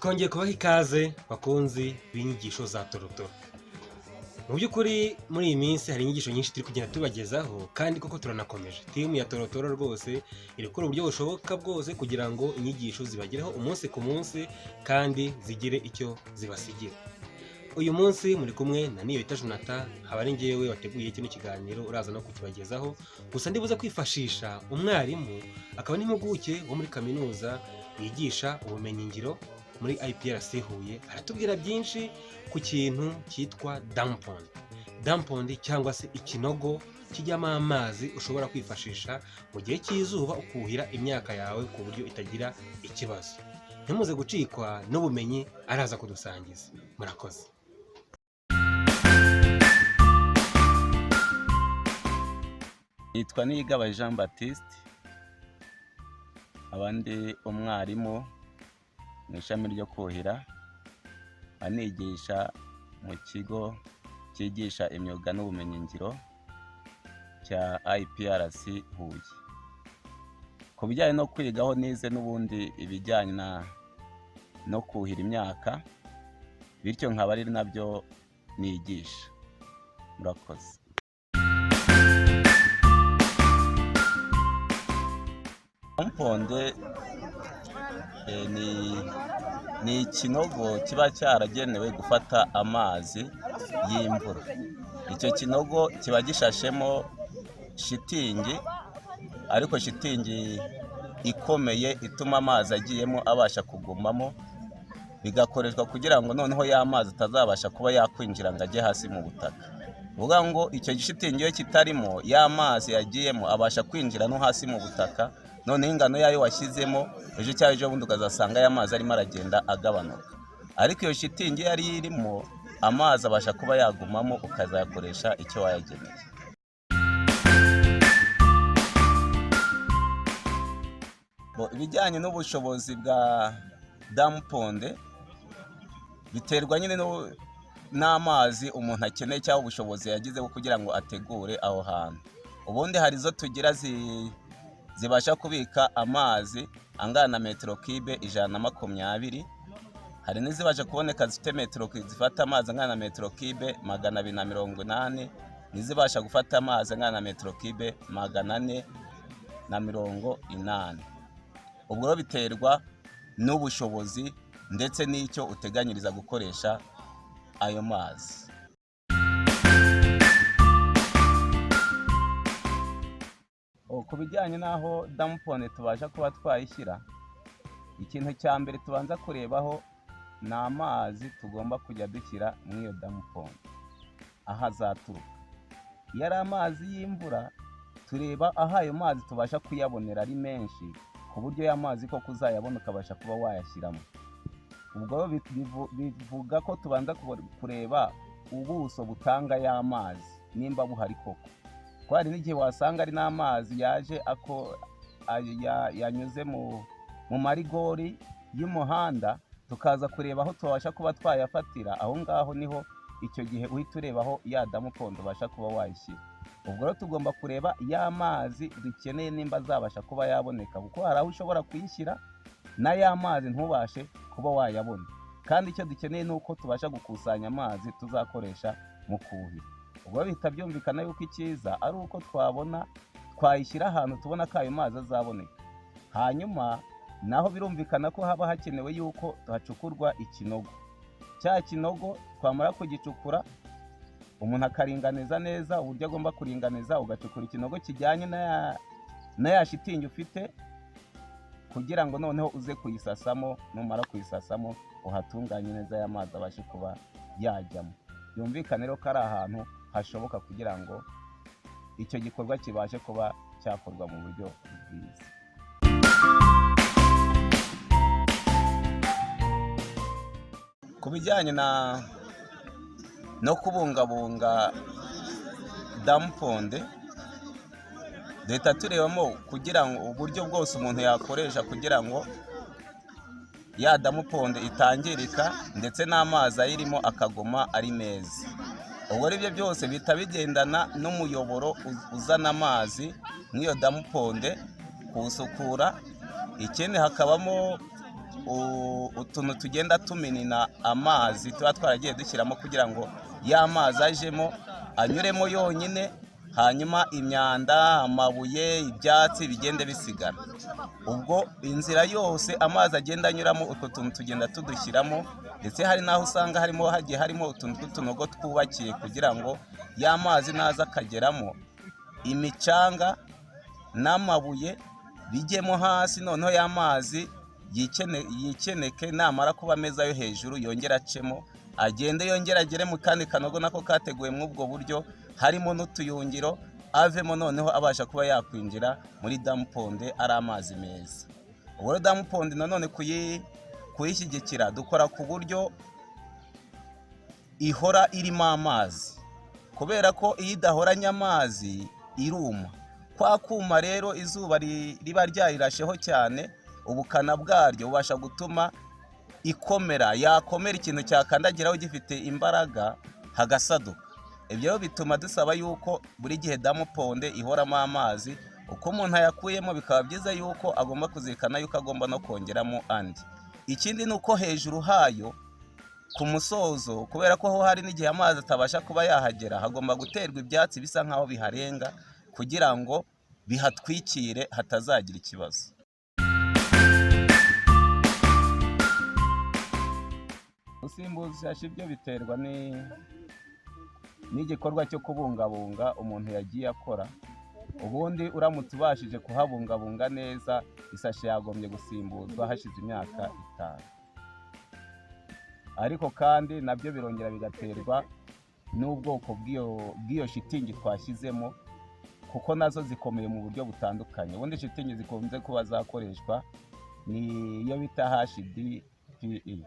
twongeye kubaha ikaze bakunzi b'inyigisho za torotoro. Mu by'ukuri muri iyi minsi hari inyigisho nyinshi turi kugenda tubagezaho, kandi koko turanakomeje. Timu ya torotoro rwose iri gukora uburyo bushoboka bwose kugira ngo inyigisho zibagereho umunsi ku munsi kandi zigire icyo zibasigira. Uyu munsi muri kumwe na Niyobita Jonathan, haba ari njyewe wateguye kino kiganiro uraza no kukibagezaho. Gusa ndibuze kwifashisha umwarimu akaba n'impuguke wo muri kaminuza yigisha ubumenyingiro muri IPRC Huye. Aratubwira byinshi ku kintu cyitwa dampond. Dampond cyangwa se ikinogo kijyamo amazi ushobora kwifashisha mu gihe cy'izuba ukuhira imyaka yawe ku buryo itagira ikibazo. Ntimuze gucikwa n'ubumenyi araza kudusangiza. Murakoze. Yitwa Niyigaba Jean Baptiste, abandi umwarimu mu ishami ryo kuhira, anigisha mu kigo cyigisha imyuga n'ubumenyingiro cya IPRC Huye. Ku bijyanye no kwigaho nize n'ubundi ibijyanye no kuhira imyaka, bityo nkaba ari nabyo nigisha. Murakoze. Dampond ni ikinogo kiba cyaragenewe gufata amazi y'imvura. Icyo kinogo kiba gishashemo shitingi, ariko shitingi ikomeye ituma amazi agiyemo abasha kugumamo, bigakoreshwa kugira ngo noneho ya mazi atazabasha kuba yakwinjira ngo ajye hasi mu butaka. Uvuga ngo icyo gishitingi iyo kitarimo, ya mazi yagiyemo abasha kwinjira no hasi mu butaka, noneho ingano yayo washyizemo ejo cyangwa ejo bundi ukazasanga aya mazi arimo aragenda agabanuka. Ariko iyo shitingi yari irimo amazi abasha kuba yagumamo, ukazayakoresha icyo wayageneye. Ibijyanye n'ubushobozi bwa dampond biterwa nyine n'amazi umuntu akeneye cyangwa ubushobozi yagizeho kugira ngo ategure aho hantu. Ubundi hari izo tugira zibasha kubika amazi angana na metero kibe 120. Hari n'izibasha kuboneka zifite zifata amazi angana na metero kibe 280, n'izibasha gufata amazi angana na metero kibe 480. Ubwo rero biterwa n'ubushobozi ndetse n'icyo uteganyiriza gukoresha ayo mazi. Ku bijyanye n'aho dampond tubasha kuba twayishyira, ikintu cya mbere tubanza kurebaho ni amazi tugomba kujya dushyira muri iyo dampond aho azaturuka. Iyo ari amazi y'imvura, tureba aho ayo mazi tubasha kuyabonera ari menshi, ku buryo ya mazi ko kuzayabona ukabasha kuba wayashyiramo. Ubwo bivuga ko tubanza kureba ubuso butanga ya mazi nimba buhari koko. Ko hari n'igihe wasanga ari n'amazi yaje yanyuze mu marigori y'umuhanda, tukaza kureba aho tubasha kuba twayafatira. Aho ngaho niho icyo gihe uhita ureba aho ya dampond ubasha kuba wayishyira. Ubwo rero tugomba kureba ya mazi dukeneye nimba azabasha kuba yaboneka, kuko hari aho ushobora kuyishyira na ya mazi ntubashe kuba wayabona. Kandi icyo dukeneye ni uko tubasha gukusanya amazi tuzakoresha mu kuhira. Ubwo bihita byumvikana yuko icyiza ari uko twayishyira ahantu tubona ko ayo mazi azaboneka. Hanyuma naho birumvikana ko haba hakenewe yuko hacukurwa ikinogo. Cya kinogo twamara kugicukura, umuntu akaringaniza neza uburyo agomba kuringaniza, ugacukura ikinogo kijyanye na ya shitingi ufite, kugira ngo noneho uze kuyisasamo. Numara kuyisasamo uhatunganye neza ya mazi abashe kuba yajyamo. Byumvikane rero ko ari ahantu hashoboka kugira ngo icyo gikorwa kibashe kuba cyakorwa mu buryo bwiza. Ku bijyanye no kubungabunga dampond, leta turebamo kugira ngo uburyo bwose umuntu yakoresha kugira ngo ya dampond itangirika ndetse n'amazi ayirimo akaguma ari meza. Ubwo ari byo byose bihita bigendana n'umuyoboro uzana amazi nk'iyo dampond kuwusukura. Ikindi hakabamo utuntu tugenda tumenena amazi tuba twaragiye dushyiramo kugira ngo ya mazi ajemo anyuremo yonyine, hanyuma imyanda, amabuye, ibyatsi bigende bisigara. Ubwo inzira yose amazi agenda anyuramo utwo tuntu tugenda tudushyiramo, ndetse hari n'aho usanga hagiye harimo utuntu tw'utunogo twubakiye kugira ngo ya mazi naza akageramo, imicanga n'amabuye bijyemo hasi, noneho ya mazi yikeneke, namara kuba ameza yo hejuru yongera acemo, agende yongera agere mu kandi kanogo nako kateguwe muri ubwo buryo, harimo n'utuyungiro, avemo noneho abasha kuba yakwinjira muri damuponde ari amazi meza. Ubwo damuponde nanone kuyishyigikira dukora ku buryo ihora irimo amazi, kubera ko iyo idahoranye amazi iruma. Kwa kuma rero izuba riba ryarirasheho cyane, ubukana bwaryo bubasha gutuma ikomera, yakomera ikintu cyakandagiraho gifite imbaraga hagasaduka. Ibyo rero bituma dusaba yuko buri gihe damuponde ihoramo amazi, uko umuntu ayakuyemo bikaba byiza yuko agomba kuzirikana yuko agomba no kongeramo andi. Ikindi ni uko hejuru hayo ku musozo, kubera ko ho hari n'igihe amazi atabasha kuba yahagera, hagomba guterwa ibyatsi bisa nk'aho biharenga kugira ngo bihatwikire hatazagira ikibazo. Gusimbuzisha ibyo biterwa n'igikorwa cyo kubungabunga umuntu yagiye akora. Ubundi uramutse ubashije kuhabungabunga neza, isashe yagombye gusimbuzwa hashize imyaka 5. Ariko kandi nabyo birongera bigaterwa n'ubwoko bw'iyo shitingi twashyizemo, kuko nazo zikomeye mu buryo butandukanye. Ubundi shitingi zikunze kuba zakoreshwa ni iyo bita HDPE.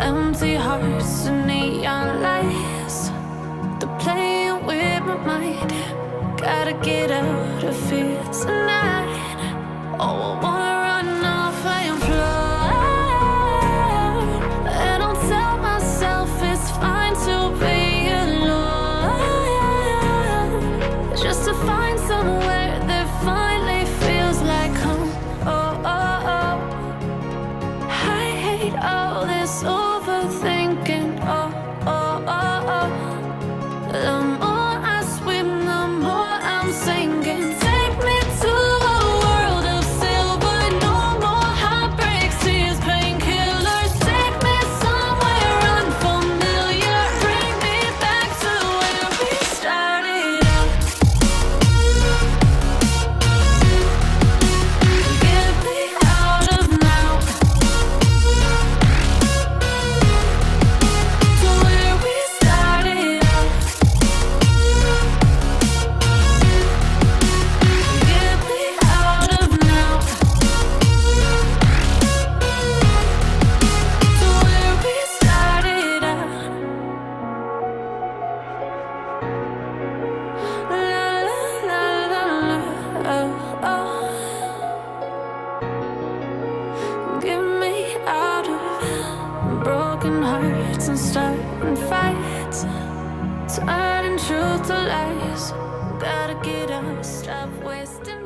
empty hearts and neon lights. They're playing with my mind. Gotta get out of here tonight. Oh, I wanna run off and fly. And I'll tell myself it's fine to be alone, just to find somewhere that finally feels like home. Oh, oh, oh. I hate all this overthinking. Oh, oh, oh, oh. The more I swim, the more I'm sinking. Take me to a world of silver. No more heartbreaks, tears, painkillers. Take me somewhere unfamiliar. Bring me back to where we started out. Get me out of now, to where we started out. Get me out of now, to where we started out. La la la la la, oh, oh. Get me out of broken hearts and starting fights, turning truth to lies. Gotta get up, stop wasting